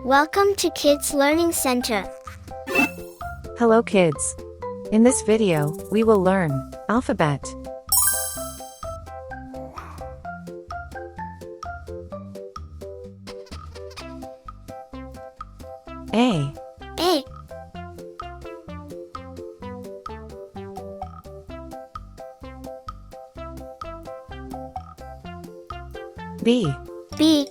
Welcome to Kids Learning Center. Hello kids. In this video, we will learn alphabet. A. A. B. B.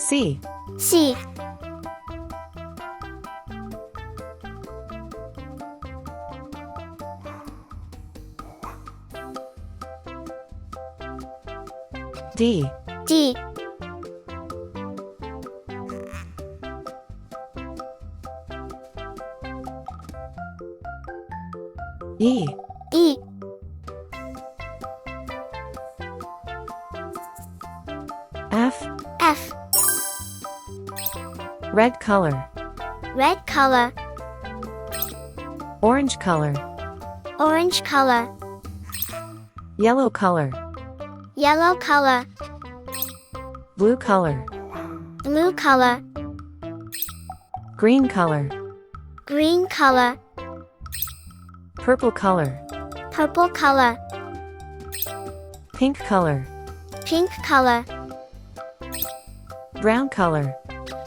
C. C. D. D. E. E. F. F. Red color. Red color. Orange color. Orange color. Yellow color. Yellow color. Blue color. Blue color. Green color. Green color. Purple color. Purple color. Pink color. Pink color. Brown color.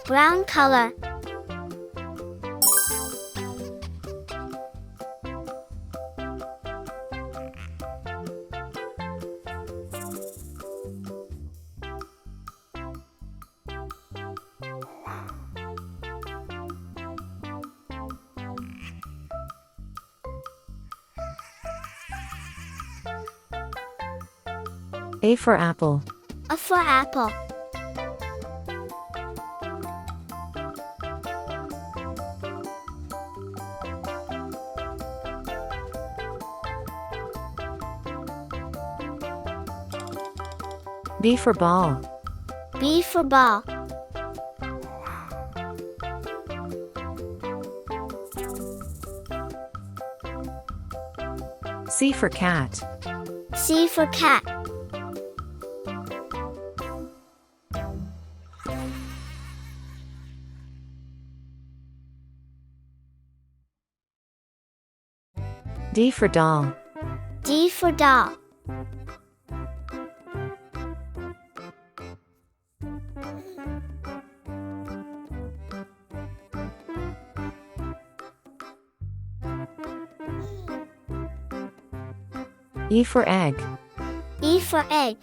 Brown color. A for apple. A for apple. B for ball. B for ball. C for cat. C for cat. D for doll. D for doll. E for egg. E for egg.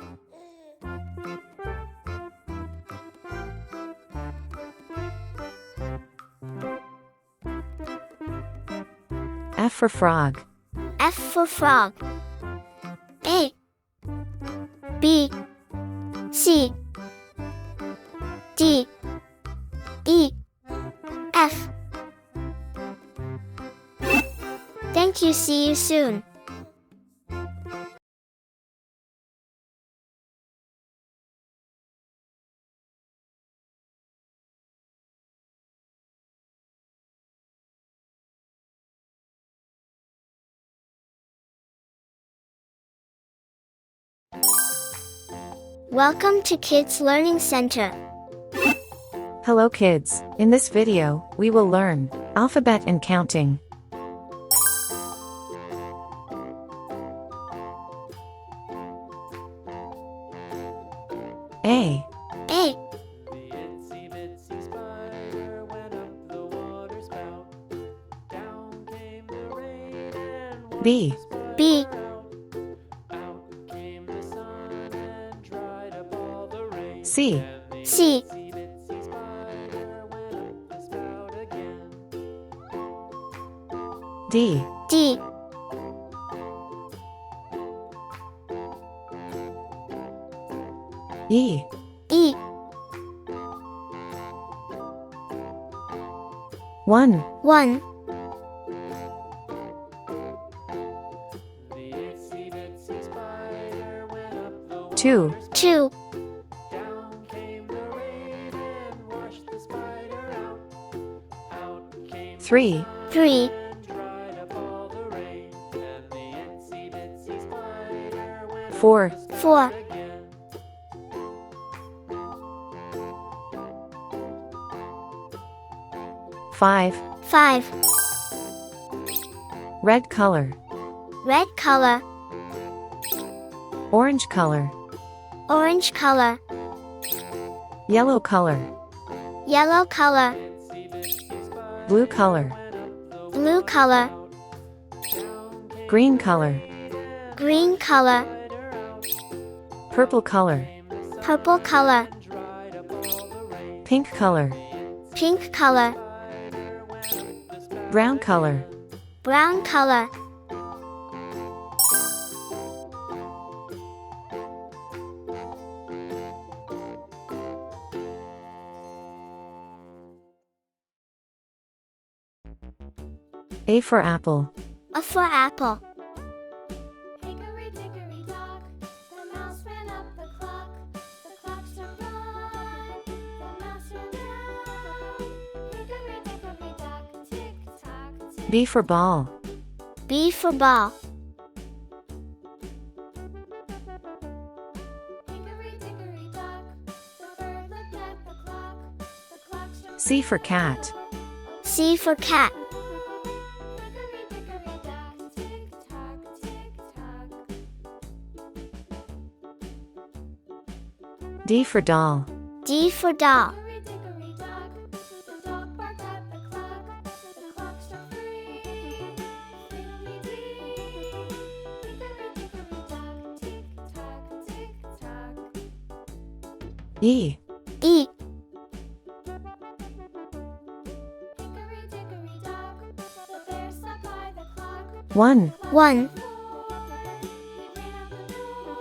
F for frog. F for frog. A. B. C. D. E. F. Thank you. See you soon. Welcome to Kids Learning Center. Hello kids. In this video, we will learn alphabet and counting. A. A. The itsy bitsy spider went up the water spout. Down came the rain and washed B. the spider B. out. Out came the sun and dried up all the rain. C. And the C. itsy bitsy spider went up the spout again. D. D. E. E. 1. 1. The itsy bitsy spider went up the 2. water spout. 2. Down came the rain and washed the spider out. Out came 3. the sun 3. and dried up all the rain. And the itsy bitsy spider went 4, 4, 5, 5, red color, red color, orange color, orange color, yellow color, yellow color, blue color, blue color, green color, green color, purple color, purple color, pink color, pink color, brown color, brown color. A for apple, A for apple. Hickory dickory dock, the mouse ran up the clock. The clock struck one, the mouse ran down. Hickory dickory dock, tick tock, tick. B for ball, B for ball. Hickory dickory dock, the bird looked at the clock. The clock struck C for cat, C for cat. hickory dickory dock, tick tock, tick tock. D for doll, D for doll. Hickory dickory dock, the dog barked at the clock. The clock struck three, fiddly-dee. Hickory dickory dock, tick tock, tick tock. E, E, Hickory dickory dock, the bear sat by the clock. 1, 1, He ran out the door.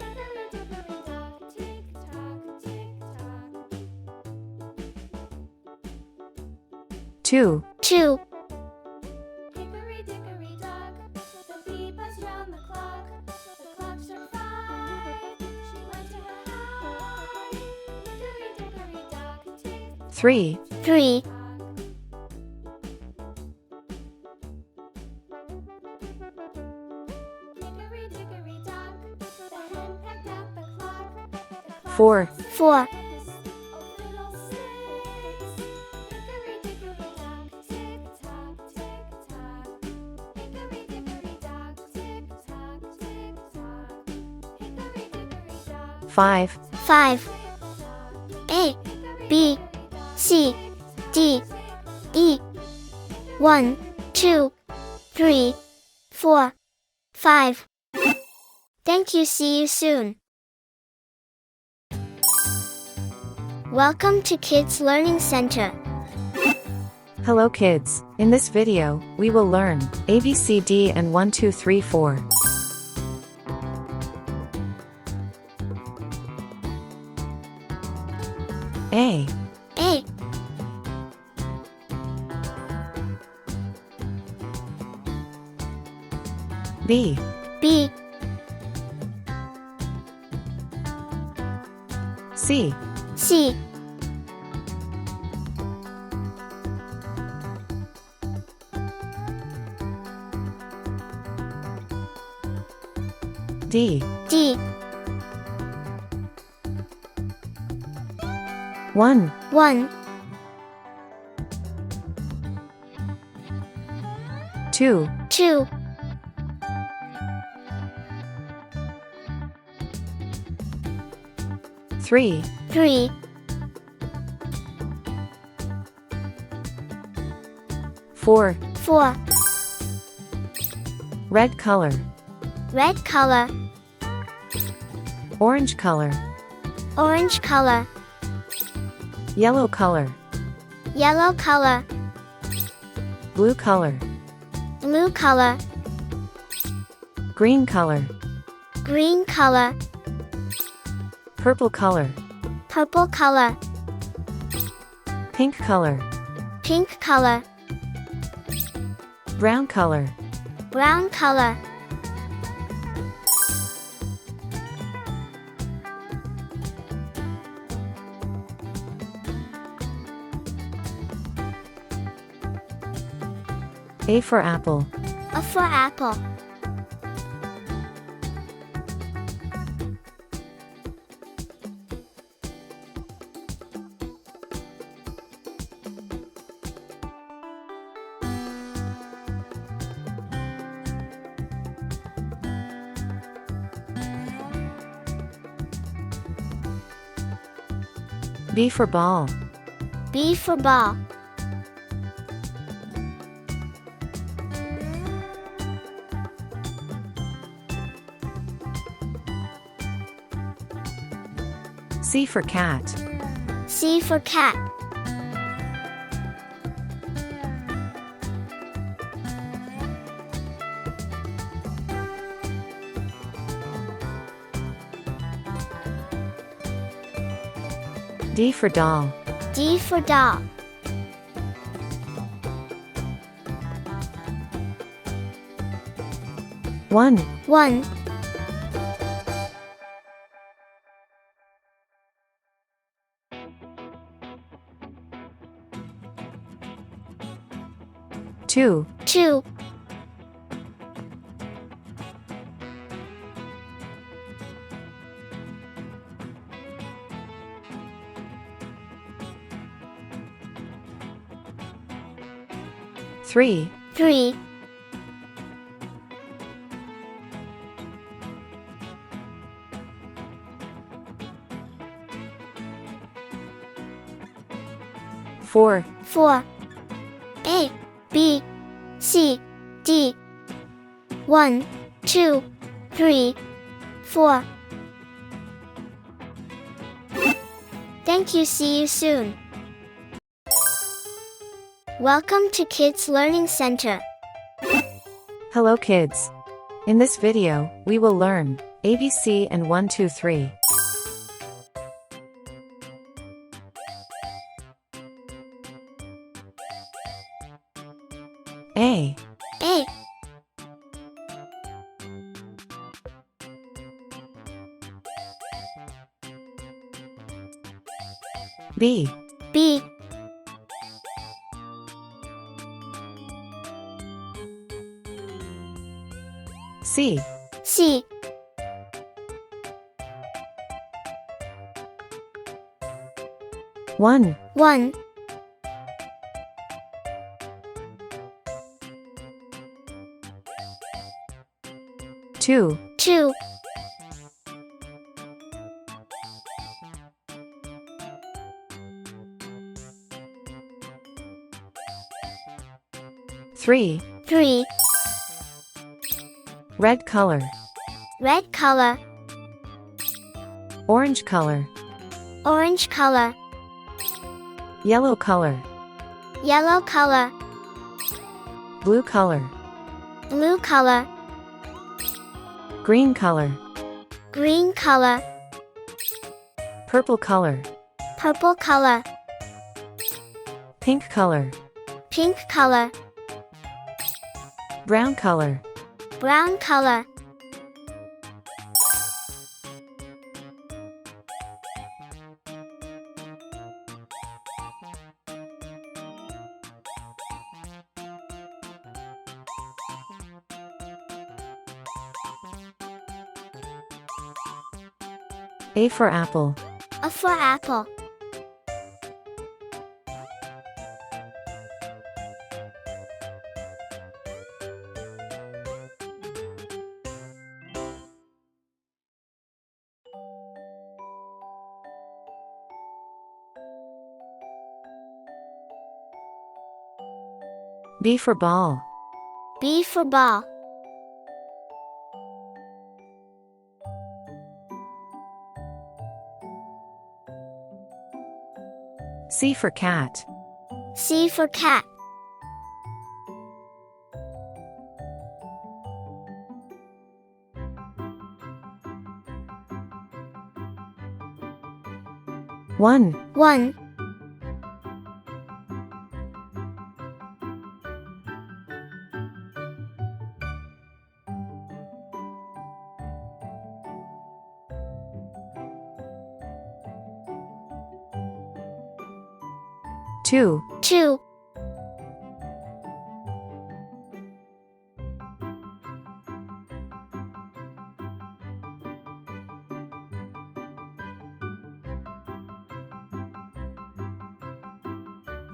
Hickory dickory dock, tick tock, tick tock. 2, 2, Hickory dickory dock, the bee buzzed round the clock. The clock struck five. She went to her hive. Hickory dickory dock, tick 3, 3, tock. Hickory dickory dock, the hen pecked at the clock. The clock 4, 4, oh fiddlesticks. Hickory dickory dock, tick tock, tick tock. Hickory dickory dock, tick tock, tick tock. Hickory dickory dock, 5, 5, A, B, C, D, E, 1, 2, 3, 4, 5. Thank you. See you soon. Welcome to Kids Learning Center. Hello kids, in this video, we will learn ABCD and 1 2 3 4. A, A, B, B, C, C, D, D, 1, 1, 2, 2, 3, 3, 4, 4, red color, red color, orange color, orange color, yellow color, yellow color, blue color, blue color, green color, green color, purple color, purple color, pink color, pink color, brown color, brown color. A for apple, A for apple. B for ball. B for ball. C for cat. C for cat. D for doll. D for doll. One. 1. Two. 2. 3. 3. 4. 4. A, B, C, D. 1, 2, 3, 4. Thank you. See you soon. Welcome to Kids Learning Center. Hello kids. In this video, we will learn ABC and 1, 2, 3. A. A, B. B, C. C, One. 1, 2. 2, 3. 3. Red color. Red color, Orange color. orange color, Yellow color. yellow color, Blue color. blue color, Green color. green color, Purple color. purple color, Pink color. pink color, Brown color. brown color. A for apple. A for apple. B for ball. B for ball. C for cat. C for cat. One. 1. 2. 2.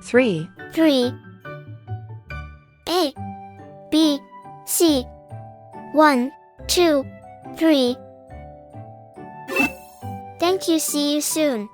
3. 3. A, B, C. 1, 2, 3. Thank you. See you soon.